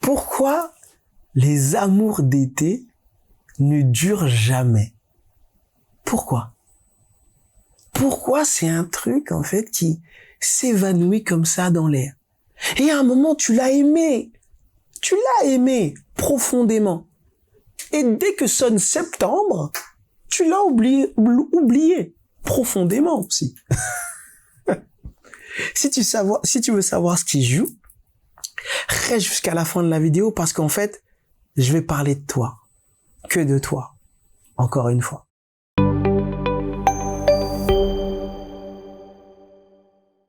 Pourquoi les amours d'été ne durent jamais? Pourquoi? Pourquoi c'est un truc, en fait, qui s'évanouit comme ça dans l'air? Et à un moment, tu l'as aimé profondément. Et dès que sonne septembre, tu l'as oublié profondément aussi. Si tu veux savoir ce qui joue, reste jusqu'à la fin de la vidéo parce qu'en fait, je vais parler de toi, que de toi, encore une fois.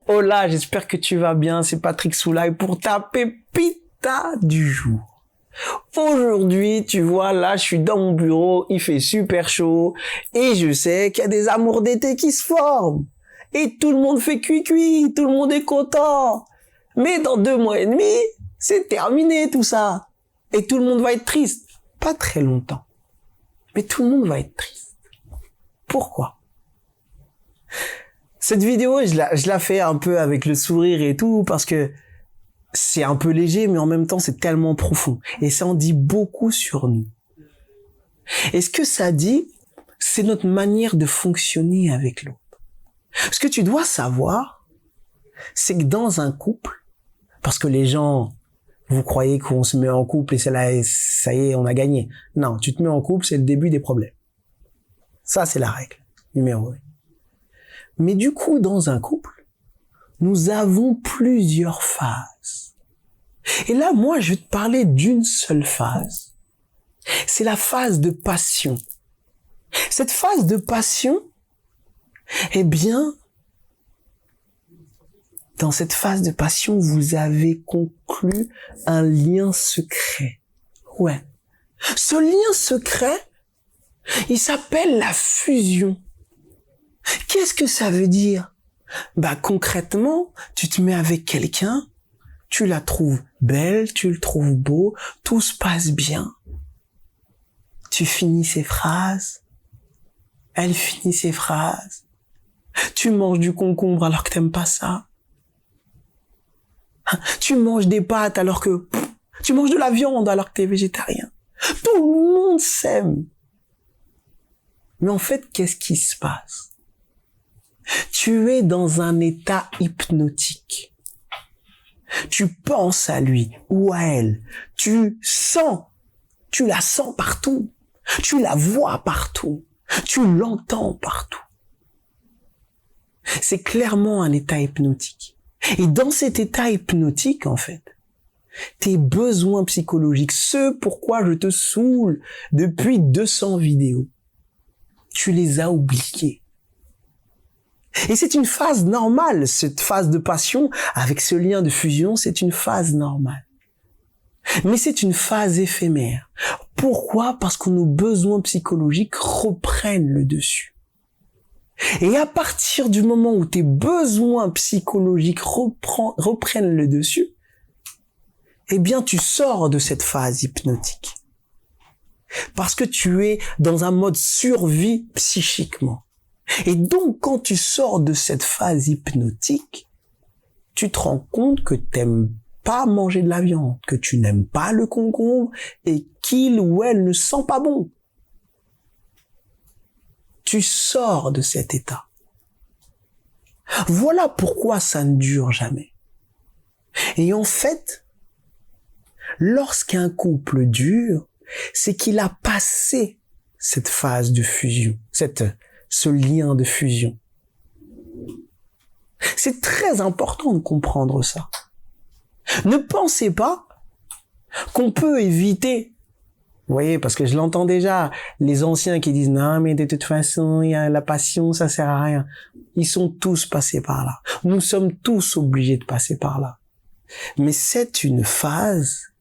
Hola, j'espère que tu vas bien, c'est Patrick Soulaye pour ta pépita du jour. Aujourd'hui, tu vois, là, je suis dans mon bureau, il fait super chaud, et je sais qu'il y a des amours d'été qui se forment. Et tout le monde fait cuit-cuit, tout le monde est content. Mais dans 2 mois et demi, c'est terminé tout ça. Et tout le monde va être triste. Pas très longtemps. Mais tout le monde va être triste. Pourquoi? Cette vidéo, je la fais un peu avec le sourire et tout, parce que c'est un peu léger, mais en même temps, c'est tellement profond. Et ça en dit beaucoup sur nous. Et ce que ça dit, c'est notre manière de fonctionner avec l'autre. Ce que tu dois savoir, c'est que dans un couple, parce que les gens, vous croyez qu'on se met en couple et ça y est, on a gagné. Non, tu te mets en couple, c'est le début des problèmes. Ça, c'est la règle numéro 1. Mais du coup, dans un couple, nous avons plusieurs phases. Et là, moi, je vais te parler d'une seule phase. C'est la phase de passion. Cette phase de passion, eh bien, dans cette phase de passion, vous avez conclu un lien secret. Ouais. Ce lien secret, il s'appelle la fusion. Qu'est-ce que ça veut dire? Concrètement, tu te mets avec quelqu'un, tu la trouves belle, tu le trouves beau, tout se passe bien. Tu finis ses phrases, elle finit ses phrases. Tu manges du concombre alors que t'aimes pas ça. Tu manges des pâtes alors que tu manges de la viande alors que t'es végétarien. Tout le monde s'aime. Mais en fait, qu'est-ce qui se passe? Tu es dans un état hypnotique. Tu penses à lui ou à elle. Tu la sens partout. Tu la vois partout. Tu l'entends partout. C'est clairement un état hypnotique. Et dans cet état hypnotique, en fait, tes besoins psychologiques, ce pourquoi je te saoule depuis 200 vidéos, tu les as oubliés. Et c'est une phase normale, cette phase de passion, avec ce lien de fusion, c'est une phase normale. Mais c'est une phase éphémère. Pourquoi? Parce que nos besoins psychologiques reprennent le dessus. Et à partir du moment où tes besoins psychologiques reprennent le dessus, eh bien, tu sors de cette phase hypnotique. Parce que tu es dans un mode survie psychiquement. Et donc, quand tu sors de cette phase hypnotique, tu te rends compte que t'aimes pas manger de la viande, que tu n'aimes pas le concombre et qu'il ou elle ne sent pas bon. Tu sors de cet état. Voilà pourquoi ça ne dure jamais. Et en fait, lorsqu'un couple dure, c'est qu'il a passé cette phase de fusion, ce lien de fusion. C'est très important de comprendre ça. Ne pensez pas qu'on peut éviter. Vous voyez, parce que je l'entends déjà, les anciens qui disent « Non, mais de toute façon, il y a la passion, ça sert à rien. » Ils sont tous passés par là. Nous sommes tous obligés de passer par là. Mais c'est une phase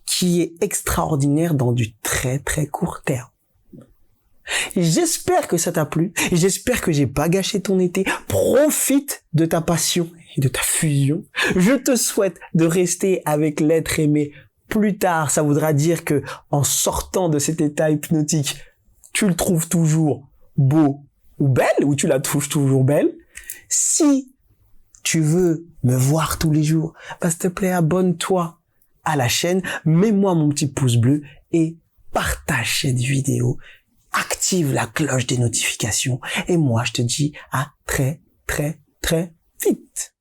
qui est extraordinaire dans du très très court terme. J'espère que ça t'a plu. Et j'espère que j'ai pas gâché ton été. Profite de ta passion et de ta fusion. Je te souhaite de rester avec l'être aimé. Plus tard, ça voudra dire que en sortant de cet état hypnotique, tu le trouves toujours beau ou belle, ou tu la trouves toujours belle. Si tu veux me voir tous les jours, s'il te plaît, abonne-toi à la chaîne, mets-moi mon petit pouce bleu et partage cette vidéo. Active la cloche des notifications. Et moi, je te dis à très, très, très vite.